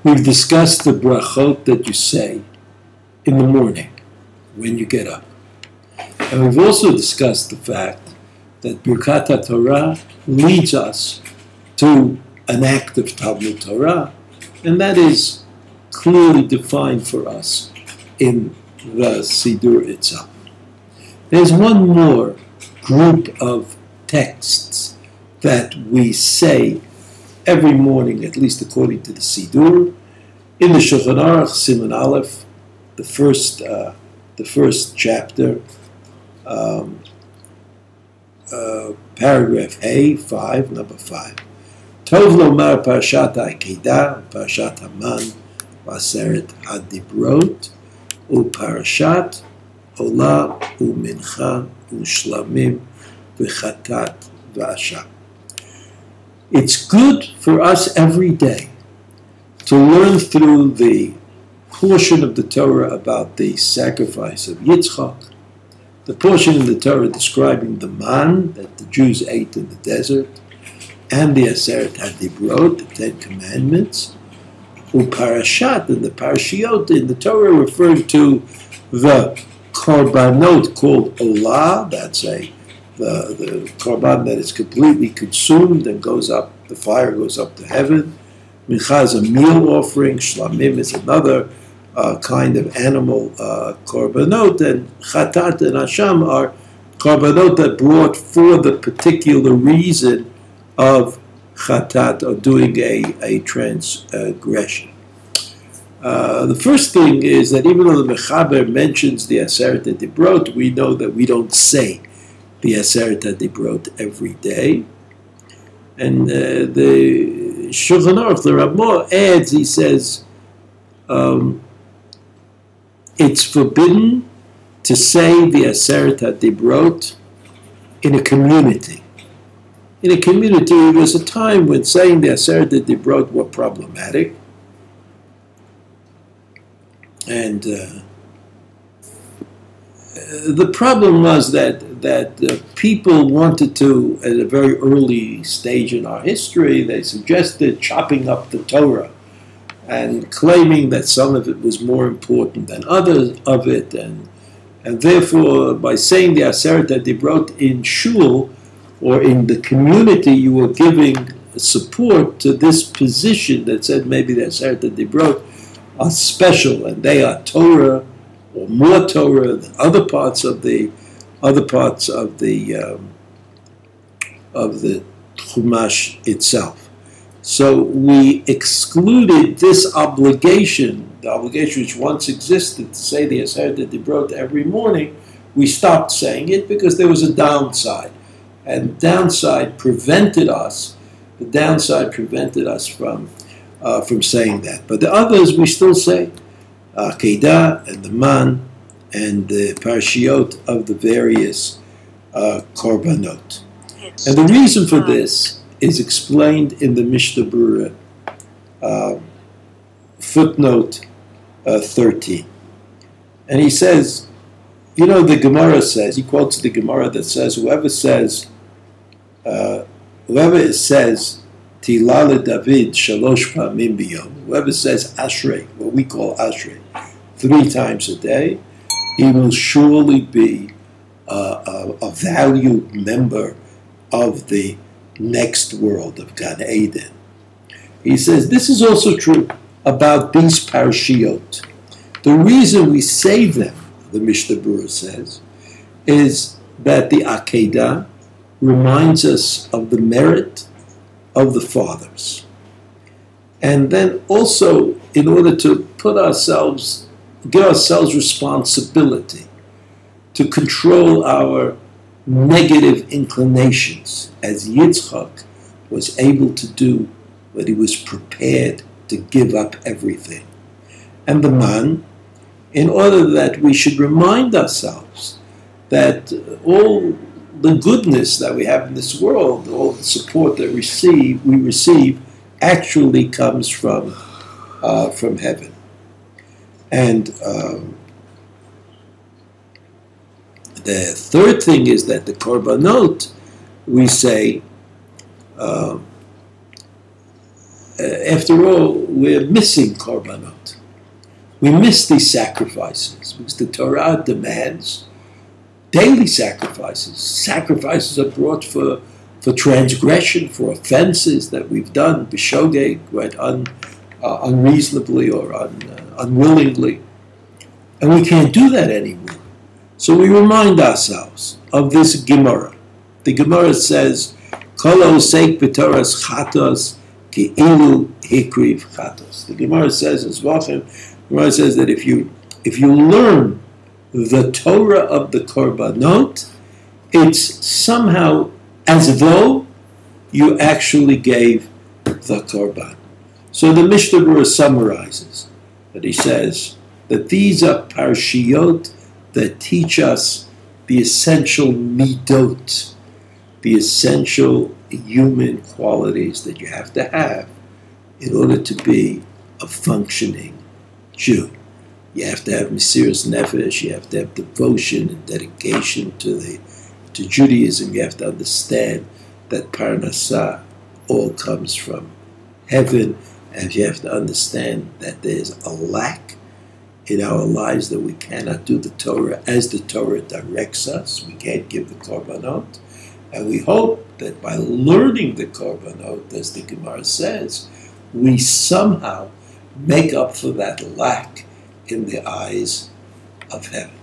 We've discussed the brachot that you say in the morning when you get up. And we've also discussed the fact that Birkat HaTorah leads us to an act of Talmud Torah, and that is clearly defined for us in the Siddur itself. There's one more group of texts that we say every morning, at least according to the Siddur. In the Shulchan Aruch, Siman Aleph, the first chapter, paragraph A, 5, number 5. Tov lomar parashat ha'akedah, parashat haman, v'aseret hadibrot, u'parashat olah u'mincha u'shlamim v'chatat v'asha. It's good for us every day to learn through the portion of the Torah about the sacrifice of Yitzchak, the portion in the Torah describing the man that the Jews ate in the desert, and the Aseret HaDibrot, the Ten Commandments, Uparashat, and the Parashiot in the Torah referring to the Korbanot called Olah, that's the Korban that is completely consumed and goes up, the fire goes up to heaven. Mincha is a meal offering, Shlamim is another kind of animal Korbanot, and Chatat and Hasham are Korbanot that brought for the particular reason of Chatat, or doing a transgression. The first thing is that even though the Mechaber mentions the Aseret HaDibrot, we know that we don't say the Aseret HaDibrot every day. And the Shulchan Aruch, the Ramah adds, he says, it's forbidden to say the Aseret HaDibrot in a community. In a community, there was a time when saying the Aseret HaDibrot were problematic. And the problem was that people wanted to, at a very early stage in our history, they suggested chopping up the Torah and claiming that some of it was more important than others of it, and therefore, by saying the Aseret HaDibrot in shul or in the community, you were giving support to this position that said maybe the Aseret HaDibrot are special and they are Torah or more Torah than other parts of the Chumash itself. So we excluded this obligation, the obligation which once existed to say the Aseret HaDibrot every morning. We stopped saying it because there was a downside, and the downside prevented us from saying that. But the others we still say, Akedah and the Man and the Parashiot of the various Korbanot. And the reason for this is explained in the Mishnah Berurah, footnote 13. And he says, the Gemara says, he quotes the Gemara that says, whoever says Tila David shalosh pa'amim biyom, whoever says Ashrei, what we call Ashrei, 3 times a day, he will surely be a valued member of the next world of Gan Eden. He says this is also true about these parashiot. The reason we say them, the Mishnah Berurah says, is that the Akedah reminds us of the merit of the fathers. And then also, in order to give ourselves responsibility to control our negative inclinations, as Yitzchak was able to do when he was prepared to give up everything. And the Man, in order that we should remind ourselves that all the goodness that we have in this world, all the support that we receive actually comes from heaven. And the third thing is that the Korbanot, we say, after all, we're missing Korbanot. We miss these sacrifices because the Torah demands daily sacrifices. Sacrifices are brought for transgression, for offenses that we've done, b'shogeg, right, unreasonably or unwillingly. And we can't do that anymore. So we remind ourselves of this Gemara. The Gemara says, Kol osek b'toras chatos ki'ilu hikriv chatos. The Gemara says in Zvachim, the Gemara says that if you learn the Torah of the Korbanot, it's somehow as though you actually gave the Korban. So the Mishnah Berurah summarizes that he says that these are parshiyot that teach us the essential midot, the essential human qualities that you have to have in order to be a functioning Jew. You have to have Mesiras Nefesh, you have to have devotion and dedication to Judaism. You have to understand that Parnassah all comes from heaven, and you have to understand that there's a lack in our lives, that we cannot do the Torah as the Torah directs us. We can't give the Korbanot. And we hope that by learning the Korbanot, as the Gemara says, we somehow make up for that lack in the eyes of heaven.